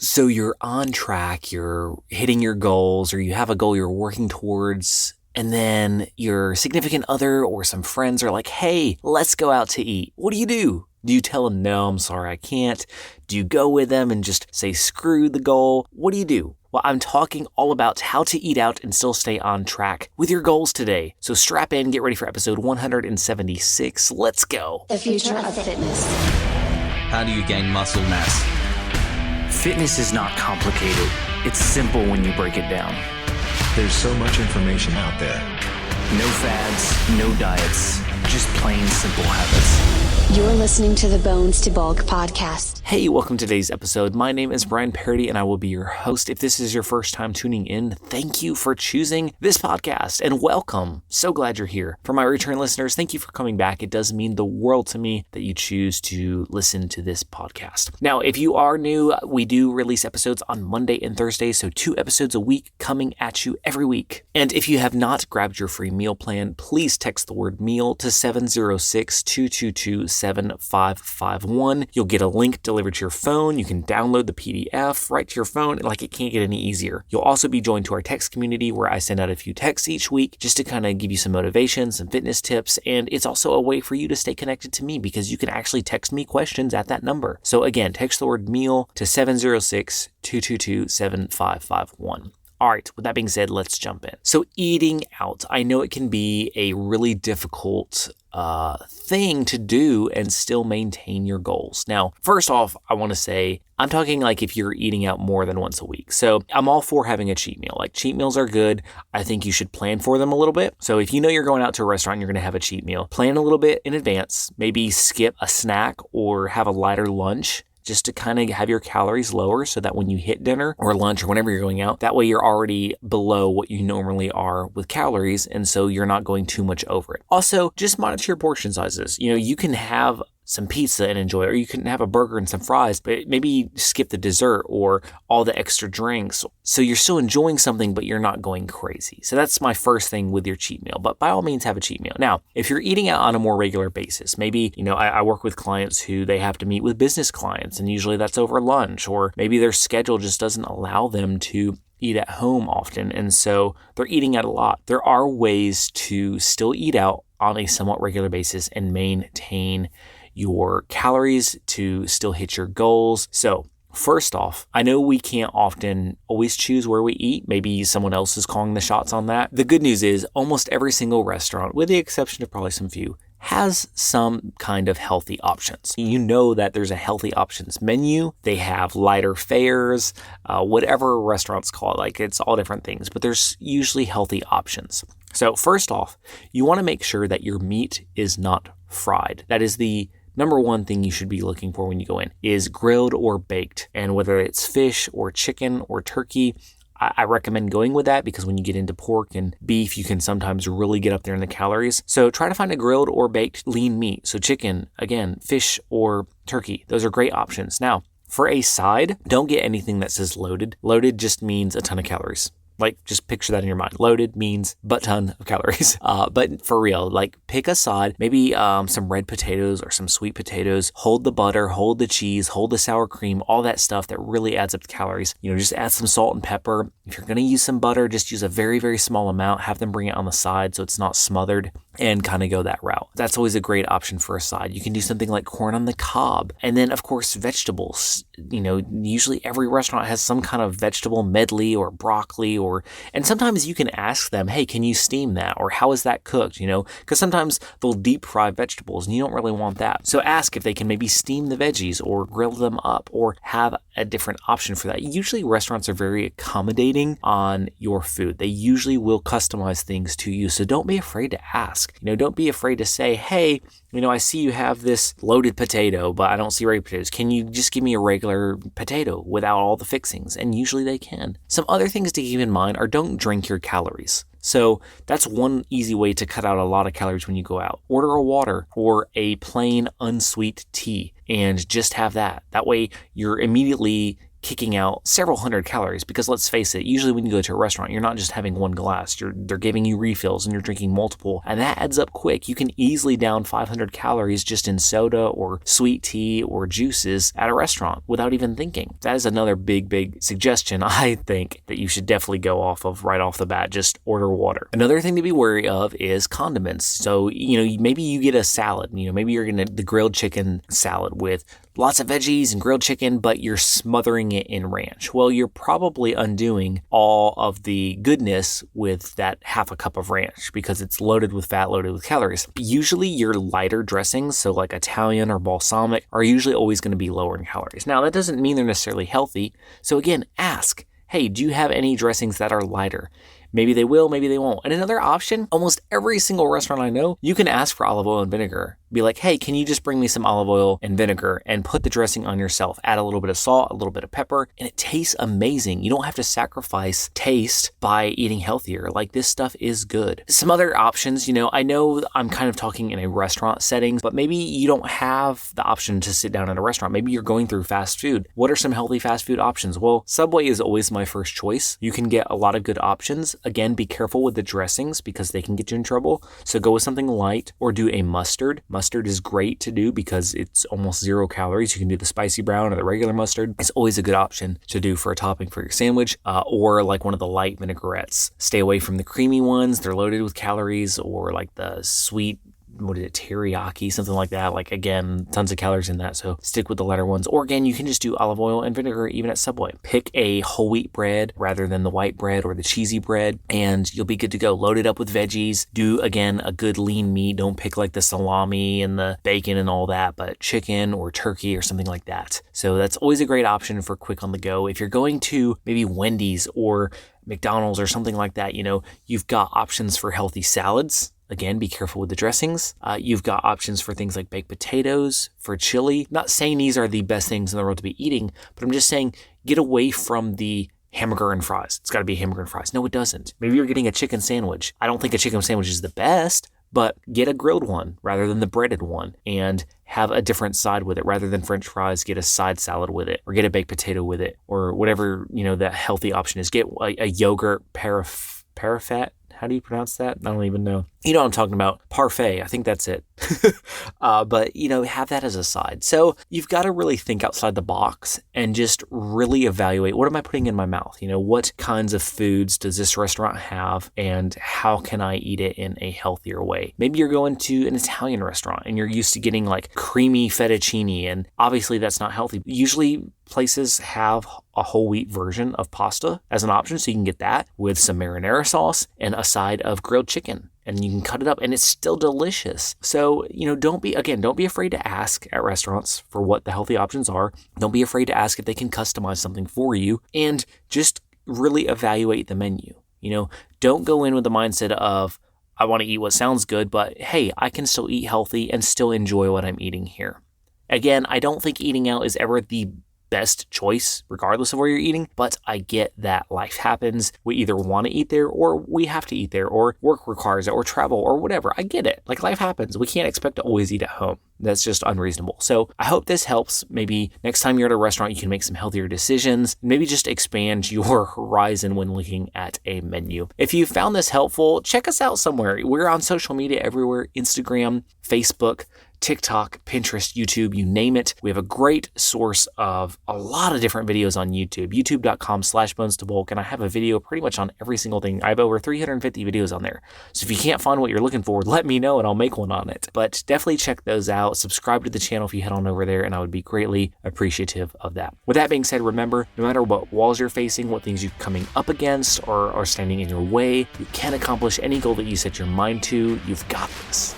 So you're on track, you're hitting your goals, or you have a goal you're working towards, and then your significant other or some friends are like, hey, let's go out to eat. What do? Do you tell them, no, I'm sorry, I can't? Do you go with them and just say, screw the goal? What do? Well, I'm talking all about how to eat out and still stay on track with your goals today. So strap in, get ready for episode 176. Let's go. The future of fitness. How do you gain muscle mass? Fitness is not complicated. It's simple when you break it down. There's so much information out there. No fads, no diets, just plain simple habits. You're listening to the Bones to Bulk podcast. Hey, welcome to today's episode. My name is Brian Parody, and I will be your host. If this is your first time tuning in, thank you for choosing this podcast, and welcome. So glad you're here. For my return listeners, thank you for coming back. It does mean the world to me that you choose to listen to this podcast. Now, if you are new, we do release episodes on Monday and Thursday, so 2 episodes a week coming at you every week. And if you have not grabbed your free meal plan, please text the word meal to 706-222-7551. You'll get a link delivered to your phone. You can download the PDF right to your phone. Like, it can't get any easier. You'll also be joined to our text community where I send out a few texts each week just to kind of give you some motivation, some fitness tips. And it's also a way for you to stay connected to me because you can actually text me questions at that number. So again, text the word meal to 706-222-7551. All right, with that being said, let's jump in. So eating out, I know it can be a really difficult thing to do and still maintain your goals. Now, first off, I want to say, I'm talking like if you're eating out more than once a week. So I'm all for having a cheat meal. Like, cheat meals are good. I think you should plan for them a little bit. So if you know you're going out to a restaurant and you're going to have a cheat meal, plan a little bit in advance, maybe skip a snack or have a lighter lunch, just to kind of have your calories lower so that when you hit dinner or lunch or whenever you're going out, that way you're already below what you normally are with calories, and so you're not going too much over it. Also, just monitor your portion sizes. You know, you can have some pizza and enjoy it, or you can have a burger and some fries, but maybe skip the dessert or all the extra drinks. So you're still enjoying something, but you're not going crazy. So that's my first thing with your cheat meal, but by all means have a cheat meal. Now, if you're eating out on a more regular basis, maybe, I work with clients who they have to meet with business clients, and usually that's over lunch, or maybe their schedule just doesn't allow them to eat at home often, and so they're eating out a lot. There are ways to still eat out on a somewhat regular basis and maintain your calories to still hit your goals. So first off, I know we can't often always choose where we eat. Maybe someone else is calling the shots on that. The good news is almost every single restaurant, with the exception of probably some few, has some kind of healthy options. You know that there's a healthy options menu. They have lighter fares, whatever restaurants call it. Like, it's all different things, but there's usually healthy options. So first off, you want to make sure that your meat is not fried. That is the number one thing you should be looking for when you go in, is grilled or baked. And whether it's fish or chicken or turkey, I recommend going with that because when you get into pork and beef, you can sometimes really get up there in the calories. So try to find a grilled or baked lean meat. So chicken, again, fish or turkey. Those are great options. Now, for a side, don't get anything that says loaded. Loaded just means a ton of calories. Like, just picture that in your mind. Loaded means butt ton of calories. But for real, like, pick a side, maybe some red potatoes or some sweet potatoes. Hold the butter, hold the cheese, hold the sour cream, all that stuff that really adds up to calories. Just add some salt and pepper. If you're going to use some butter, just use a very, very small amount. Have them bring it on the side so it's not smothered, and kind of go that route. That's always a great option for a side. You can do something like corn on the cob. And then, of course, vegetables. Usually every restaurant has some kind of vegetable medley or broccoli, and sometimes you can ask them, hey, can you steam that? Or how is that cooked? Because sometimes they'll deep fry vegetables and you don't really want that. So ask if they can maybe steam the veggies or grill them up or have a different option for that. Usually restaurants are very accommodating on your food. They usually will customize things to you. So don't be afraid to ask. Don't be afraid to say, hey, I see you have this loaded potato, but I don't see regular potatoes. Can you just give me a regular potato without all the fixings? And usually they can. Some other things to keep in mind are don't drink your calories. So that's one easy way to cut out a lot of calories when you go out. Order a water or a plain unsweet tea and just have that. That way you're immediately kicking out several hundred calories, because let's face it, usually when you go to a restaurant, you're not just having one glass, they're giving you refills and you're drinking multiple, and that adds up quick. You can easily down 500 calories just in soda or sweet tea or juices at a restaurant without even thinking. That is another big suggestion I think that you should definitely go off of right off the bat. Just order water. Another thing to be wary of is condiments. So, maybe you get a salad, maybe you're getting the grilled chicken salad with lots of veggies and grilled chicken, but you're smothering it in ranch. Well, you're probably undoing all of the goodness with that half a cup of ranch because it's loaded with fat, loaded with calories. Usually your lighter dressings, so like Italian or balsamic, are usually always going to be lower in calories. Now, that doesn't mean they're necessarily healthy. So again, ask, hey, do you have any dressings that are lighter? Maybe they will, maybe they won't. And another option, almost every single restaurant I know, you can ask for olive oil and vinegar. Be like, hey, can you just bring me some olive oil and vinegar and put the dressing on yourself? Add a little bit of salt, a little bit of pepper, and it tastes amazing. You don't have to sacrifice taste by eating healthier. Like, this stuff is good. Some other options, I know I'm kind of talking in a restaurant setting, but maybe you don't have the option to sit down at a restaurant. Maybe you're going through fast food. What are some healthy fast food options? Well, Subway is always my first choice. You can get a lot of good options. Again, be careful with the dressings because they can get you in trouble. So go with something light or do a mustard. Mustard is great to do because it's almost 0 calories. You can do the spicy brown or the regular mustard. It's always a good option to do for a topping for your sandwich, or like one of the light vinaigrettes. Stay away from the creamy ones. They're loaded with calories, or like the sweet, teriyaki, something like that. Like, again, tons of calories in that. So stick with the lighter ones. Or again, you can just do olive oil and vinegar even at Subway. Pick a whole wheat bread rather than the white bread or the cheesy bread, and you'll be good to go. Load it up with veggies. Do, again, a good lean meat. Don't pick like the salami and the bacon and all that, but chicken or turkey or something like that. So that's always a great option for quick on the go. If you're going to maybe Wendy's or McDonald's or something like that, you've got options for healthy salads. Again, be careful with the dressings. You've got options for things like baked potatoes, for chili. Not saying these are the best things in the world to be eating, but I'm just saying get away from the hamburger and fries. It's got to be hamburger and fries. No, it doesn't. Maybe you're getting a chicken sandwich. I don't think a chicken sandwich is the best, but get a grilled one rather than the breaded one and have a different side with it. Rather than French fries, get a side salad with it or get a baked potato with it or whatever, that healthy option is. Get a yogurt parfait. How do you pronounce that? I don't even know. You know what I'm talking about. Parfait. I think that's it. But, have that as a side. So you've got to really think outside the box and just really evaluate, what am I putting in my mouth? What kinds of foods does this restaurant have and how can I eat it in a healthier way? Maybe you're going to an Italian restaurant and you're used to getting like creamy fettuccine, and obviously that's not healthy. Usually places have a whole wheat version of pasta as an option, so you can get that with some marinara sauce and a side of grilled chicken. And you can cut it up and it's still delicious. So, don't be afraid to ask at restaurants for what the healthy options are. Don't be afraid to ask if they can customize something for you, and just really evaluate the menu. Don't go in with the mindset of, I want to eat what sounds good, but hey, I can still eat healthy and still enjoy what I'm eating here. Again, I don't think eating out is ever the best choice regardless of where you're eating, but I get that life happens. We either want to eat there or we have to eat there, or work requires it, or travel, or whatever. I get it. Like, life happens. We can't expect to always eat at home. That's just unreasonable. So I hope this helps. Maybe next time you're at a restaurant, you can make some healthier decisions. Maybe just expand your horizon when looking at a menu. If you found this helpful, check us out somewhere. We're on social media everywhere: Instagram, Facebook, TikTok, Pinterest, YouTube, you name it. We have a great source of a lot of different videos on YouTube, youtube.com/bones2bulk. And I have a video pretty much on every single thing. I have over 350 videos on there. So if you can't find what you're looking for, let me know and I'll make one on it. But definitely check those out. Subscribe to the channel if you head on over there, and I would be greatly appreciative of that. With that being said, remember, no matter what walls you're facing, what things you're coming up against or are standing in your way, you can accomplish any goal that you set your mind to. You've got this.